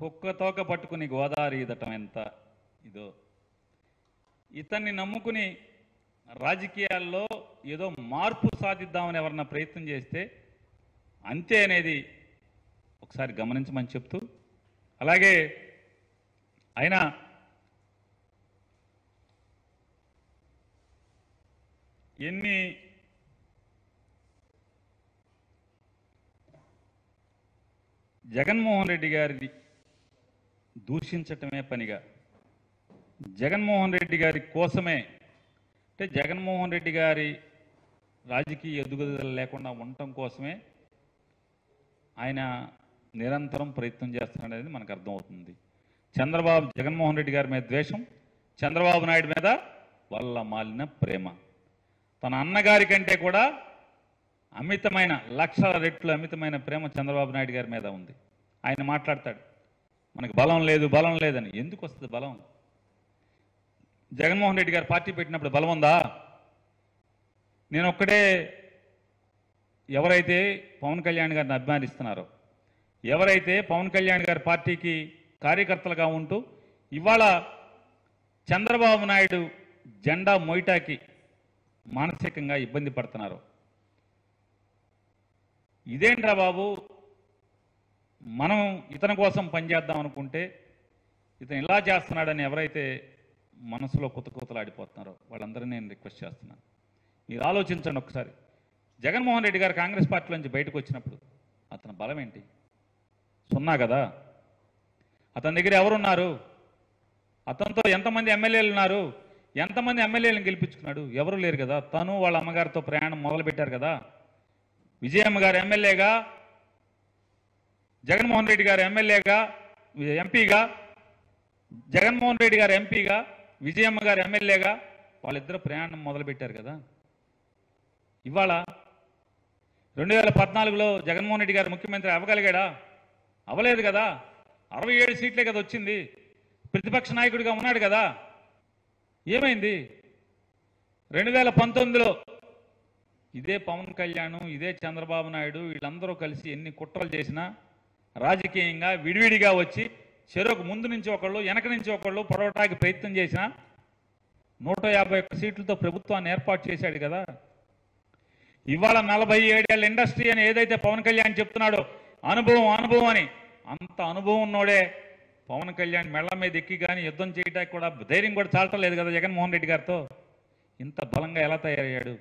కుక్క తోక పట్టుకుని గోదావరి ఈదటం ఎంత ఇదో, ఇతన్ని నమ్ముకుని రాజకీయాల్లో ఏదో మార్పు సాధిద్దామని ఎవరన్నా ప్రయత్నం చేస్తే అంతే అనేది ఒకసారి గమనించమని చెప్తూ, అలాగే ఆయన ఎన్ని జగన్మోహన్ రెడ్డి గారిని దూషించటమే పనిగా, జగన్మోహన్ రెడ్డి గారి కోసమే, అంటే జగన్మోహన్ రెడ్డి గారి రాజకీయ ఎదుగుదల లేకుండా ఉండటం కోసమే ఆయన నిరంతరం ప్రయత్నం చేస్తున్నాడనేది మనకు అర్థమవుతుంది. జగన్మోహన్ రెడ్డి గారి మీద ద్వేషం, చంద్రబాబు నాయుడు మీద వల్ల మాలిన ప్రేమ, తన అన్నగారి కంటే కూడా అమితమైన లక్షల రెట్లు అమితమైన ప్రేమ చంద్రబాబు నాయుడు గారి మీద ఉంది. ఆయన మాట్లాడతాడు మనకు బలం లేదు బలం లేదని. ఎందుకు వస్తుంది బలం? జగన్మోహన్ రెడ్డి గారు పార్టీ పెట్టినప్పుడు బలం ఉందా? నేను ఒక్కడే, ఎవరైతే పవన్ కళ్యాణ్ గారిని అభిమానిస్తున్నారో, ఎవరైతే పవన్ కళ్యాణ్ గారి పార్టీకి కార్యకర్తలుగా ఉంటూ ఇవాళ చంద్రబాబు నాయుడు జెండా మోయటాకి మానసికంగా ఇబ్బంది పడుతున్నారు, ఇదేంట్రా బాబు, మనం ఇతని కోసం పనిచేద్దాం అనుకుంటే ఇతను ఇలా చేస్తున్నాడని ఎవరైతే మనసులో కుతకుతలాడిపోతున్నారో వాళ్ళందరినీ నేను రిక్వెస్ట్ చేస్తున్నాను, మీరు ఆలోచించండి ఒకసారి. జగన్మోహన్ రెడ్డి గారు కాంగ్రెస్ పార్టీ నుంచి బయటకు వచ్చినప్పుడు అతని బలం ఏంటి? సున్నా కదా. అతని దగ్గర ఎవరున్నారు? అతనితో ఎంతమంది ఎమ్మెల్యేలు ఉన్నారు? ఎంతమంది ఎమ్మెల్యేలను గెలిపించుకున్నాడు? ఎవరు లేరు కదా. తను వాళ్ళ అమ్మగారితో ప్రయాణం మొదలుపెట్టారు కదా. విజయమ్మ గారు ఎమ్మెల్యేగా, జగన్మోహన్ రెడ్డి గారు ఎమ్మెల్యేగా, ఎంపీగా, జగన్మోహన్ రెడ్డి గారు ఎంపీగా, విజయమ్మ గారు ఎమ్మెల్యేగా వాళ్ళిద్దరు ప్రయాణం మొదలుపెట్టారు కదా. ఇవాళ 2014లో జగన్మోహన్ రెడ్డి గారు ముఖ్యమంత్రి అవ్వగలిగాడా? అవ్వలేదు కదా. 67 సీట్లే కదా వచ్చింది. ప్రతిపక్ష నాయకుడిగా ఉన్నాడు కదా. ఏమైంది? 2019లో ఇదే పవన్ కళ్యాణ్, ఇదే చంద్రబాబు నాయుడు వీళ్ళందరూ కలిసి ఎన్ని కుట్రలు చేసినా రాజకీయంగా విడివిడిగా వచ్చి చెరకు ముందు నుంచి ఒకళ్ళు వెనక నుంచి ఒకళ్ళు పొడవటానికి ప్రయత్నం చేసినా 151 సీట్లతో ప్రభుత్వాన్ని ఏర్పాటు చేశాడు కదా. ఇవాళ 47 ఏళ్ల ఇండస్ట్రీ అని ఏదైతే పవన్ కళ్యాణ్ చెప్తున్నాడో అనుభవం అనుభవం అని, అంత అనుభవం ఉన్నోడే పవన్ కళ్యాణ్ మెళ్ల మీద ఎక్కి కానీ యుద్ధం చేయడానికి కూడా ధైర్యం కూడా చాలటలేదు కదా జగన్మోహన్ రెడ్డి గారితో. ఇంత బలంగా ఎలా తయారయ్యాడు?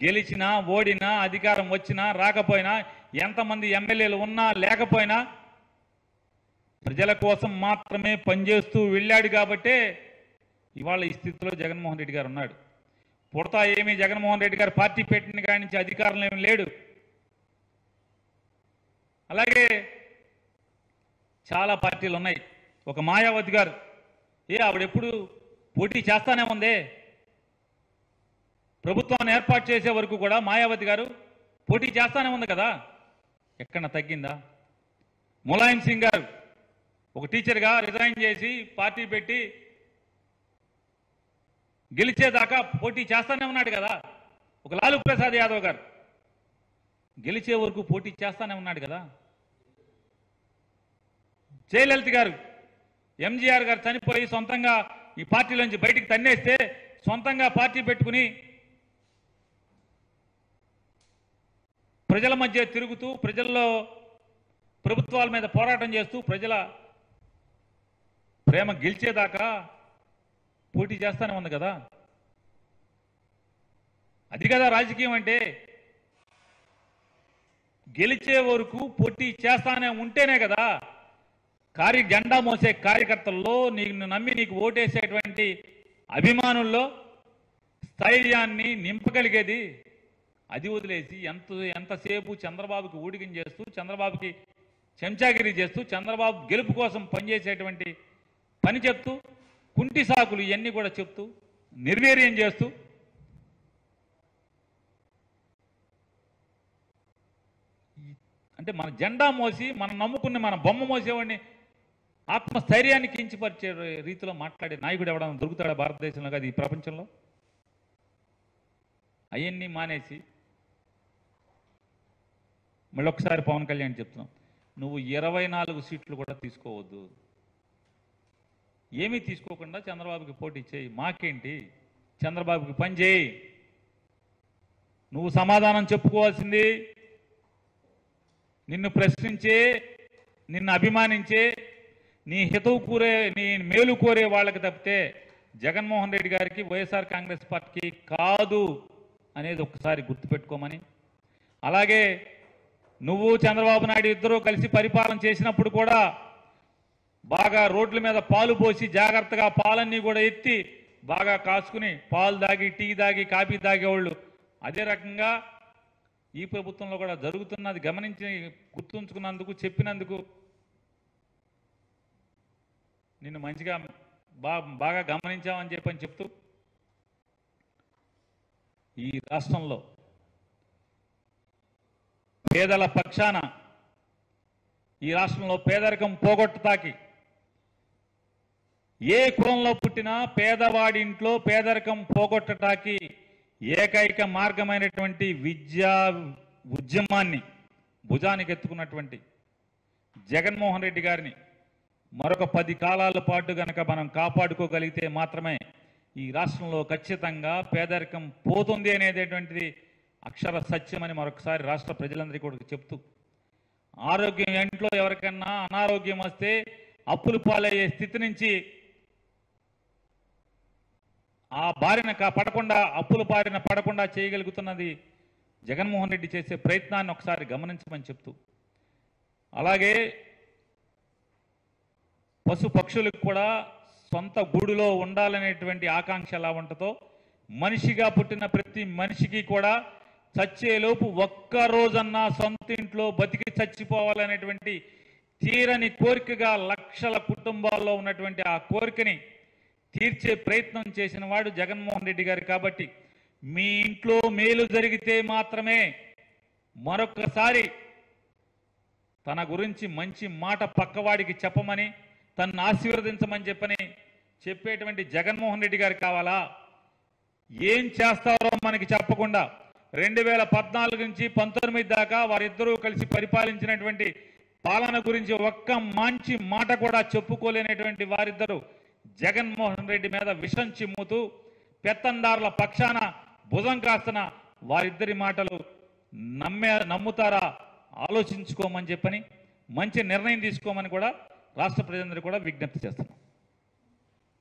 గెలిచినా ఓడినా అధికారం వచ్చినా రాకపోయినా ఎంతమంది ఎమ్మెల్యేలు ఉన్నా లేకపోయినా ప్రజల కోసం మాత్రమే పనిచేస్తూ వెళ్ళాడు కాబట్టే ఇవాళ ఈ స్థితిలో జగన్మోహన్ రెడ్డి గారు ఉన్నాడు. పుడతా ఏమీ జగన్మోహన్ రెడ్డి గారు పార్టీ పెట్టిన కాడి నుంచి అధికారంలో ఏమి లేడు. అలాగే చాలా పార్టీలు ఉన్నాయి. ఒక మాయావతి గారు, ఆవిడెప్పుడు పోటీ చేస్తానే ఉందే, ప్రభుత్వాన్ని ఏర్పాటు చేసే వరకు కూడా మాయావతి గారు పోటీ చేస్తానే ఉంది కదా, ఎక్కడ తగ్గిందా? ములాయం సింగ్ గారు ఒక టీచర్గా రిజైన్ చేసి పార్టీ పెట్టి గెలిచేదాకా పోటీ చేస్తానే ఉన్నాడు కదా. ఒక లాలూ ప్రసాద్ యాదవ్ గారు గెలిచే వరకు పోటీ చేస్తానే ఉన్నాడు కదా. జయలలిత గారు, ఎంజీఆర్ గారు చనిపోయి సొంతంగా ఈ పార్టీలోంచి బయటికి తన్నేస్తే సొంతంగా పార్టీ పెట్టుకుని ప్రజల మధ్య తిరుగుతూ ప్రజల్లో ప్రభుత్వాల మీద పోరాటం చేస్తూ ప్రజల ప్రేమ గెలిచేదాకా పోటీ చేస్తానే ఉంది కదా. అది కదా రాజకీయం అంటే. గెలిచే వరకు పోటీ చేస్తానే ఉంటేనే కదా జెండా మోసే కార్యకర్తల్లో నీకు నమ్మి నీకు ఓటేసేటువంటి అభిమానుల్లో స్థైర్యాన్ని నింపగలిగేది. అది వదిలేసి ఎంతసేపు చంద్రబాబుకి ఊడిగం చేస్తూ, చంద్రబాబుకి చెంచాగిరి చేస్తూ, చంద్రబాబు గెలుపు కోసం పనిచేసేటువంటి పని చెప్తూ, కుంటి సాకులు ఇవన్నీ కూడా చెప్తూ నిర్వీర్యం చేస్తూ అంటే మన జెండా మోసి మనం నమ్ముకున్న మన బొమ్మ మోసేవాడిని ఆత్మస్థైర్యాన్ని కించపరిచే రీతిలో మాట్లాడే నాయకుడు ఎవడన్నా దొరుకుతాడా భారతదేశంలో కాదు ఈ ప్రపంచంలో? అవన్నీ మానేసి మళ్ళొకసారి పవన్ కళ్యాణ్ చెప్తున్నాం, నువ్వు 24 సీట్లు కూడా తీసుకోవద్దు. ఏమీ తీసుకోకుండా చంద్రబాబుకి పోటీ చేయి. మాకేంటి, చంద్రబాబుకి పని చేయి. నువ్వు సమాధానం చెప్పుకోవాల్సింది నిన్ను ప్రశ్నించే, నిన్ను అభిమానించే, నీ హితవు కోరే, నీ మేలు కోరే వాళ్ళకి తప్పితే జగన్మోహన్ రెడ్డి గారికి, వైఎస్ఆర్ కాంగ్రెస్ పార్టీకి కాదు అనేది ఒకసారి గుర్తుపెట్టుకోమని. అలాగే నువ్వు చంద్రబాబు నాయుడు ఇద్దరూ కలిసి పరిపాలన చేసినప్పుడు కూడా బాగా రోడ్ల మీద పాలు పోసి జాగ్రత్తగా పాలన్నీ కూడా ఎత్తి బాగా కాసుకుని పాలు దాగి, టీ దాగి, కాఫీ తాగేవాళ్ళు. అదే రకంగా ఈ ప్రభుత్వంలో కూడా జరుగుతున్నది గమనించి గుర్తుంచుకున్నందుకు, చెప్పినందుకు నిన్ను మంచిగా బాగా గమనించామని చెప్పని చెప్తూ, ఈ రాష్ట్రంలో పేదల పక్షాన, ఈ రాష్ట్రంలో పేదరికం పోగొట్టటానికి ఏ కులంలో పుట్టినా పేదవాడి ఇంట్లో పేదరికం పోగొట్టటానికి ఏకైక మార్గమైనటువంటి విద్యా ఉద్యమాన్ని భుజానికి ఎత్తుకున్నటువంటి జగన్మోహన్ రెడ్డి గారిని మరొక 10 కాలాల పాటు గనక మనం కాపాడుకోగలిగితే మాత్రమే ఈ రాష్ట్రంలో ఖచ్చితంగా పేదరికం పోతుంది అనేటటువంటిది అక్షర సత్యమని మరొకసారి రాష్ట్ర ప్రజలందరికీ కూడా చెప్తూ, ఆరోగ్యం ఇంట్లో ఎవరికన్నా అనారోగ్యం వస్తే అప్పులు పాలయ్యే స్థితి నుంచి ఆ బారిన పడకుండా, అప్పుల బారిన పడకుండా చేయగలుగుతున్నది జగన్మోహన్ రెడ్డి చేసే ప్రయత్నాన్ని ఒకసారి గమనించమని చెప్తూ, అలాగే పశు పక్షులకు కూడా సొంత గూడులో ఉండాలనేటువంటి ఆకాంక్ష ఎలా ఉంటుందో, మనిషిగా పుట్టిన ప్రతి మనిషికి కూడా చచ్చేలోపు ఒక్క రోజన్నా సొంత ఇంట్లో బతికి చచ్చిపోవాలనేటువంటి తీరని కోరికగా లక్షల కుటుంబాల్లో ఉన్నటువంటి ఆ కోరికని తీర్చే ప్రయత్నం చేసిన వాడు జగన్మోహన్ రెడ్డి గారు. కాబట్టి మీ ఇంట్లో మేలు జరిగితే మాత్రమే మరొకసారి తన గురించి మంచి మాట పక్కవాడికి చెప్పమని, తనను ఆశీర్వదించమని చెప్పేటువంటి జగన్మోహన్ రెడ్డి గారు కావాలా? ఏం చేస్తారో మనకి చెప్పకుండా 2014 నుంచి 19 దాకా వారిద్దరూ కలిసి పరిపాలించినటువంటి పాలన గురించి ఒక్క మంచి మాట కూడా చెప్పుకోలేనటువంటి వారిద్దరూ జగన్మోహన్ రెడ్డి మీద విషం చిమ్ముతూ పెత్తందారుల పక్షాన భుజం కాస్తున్న వారిద్దరి మాటలు నమ్ముతారా? ఆలోచించుకోమని మంచి నిర్ణయం తీసుకోమని కూడా రాష్ట్ర ప్రజలందరూ కూడా విజ్ఞప్తి చేస్తున్నాం.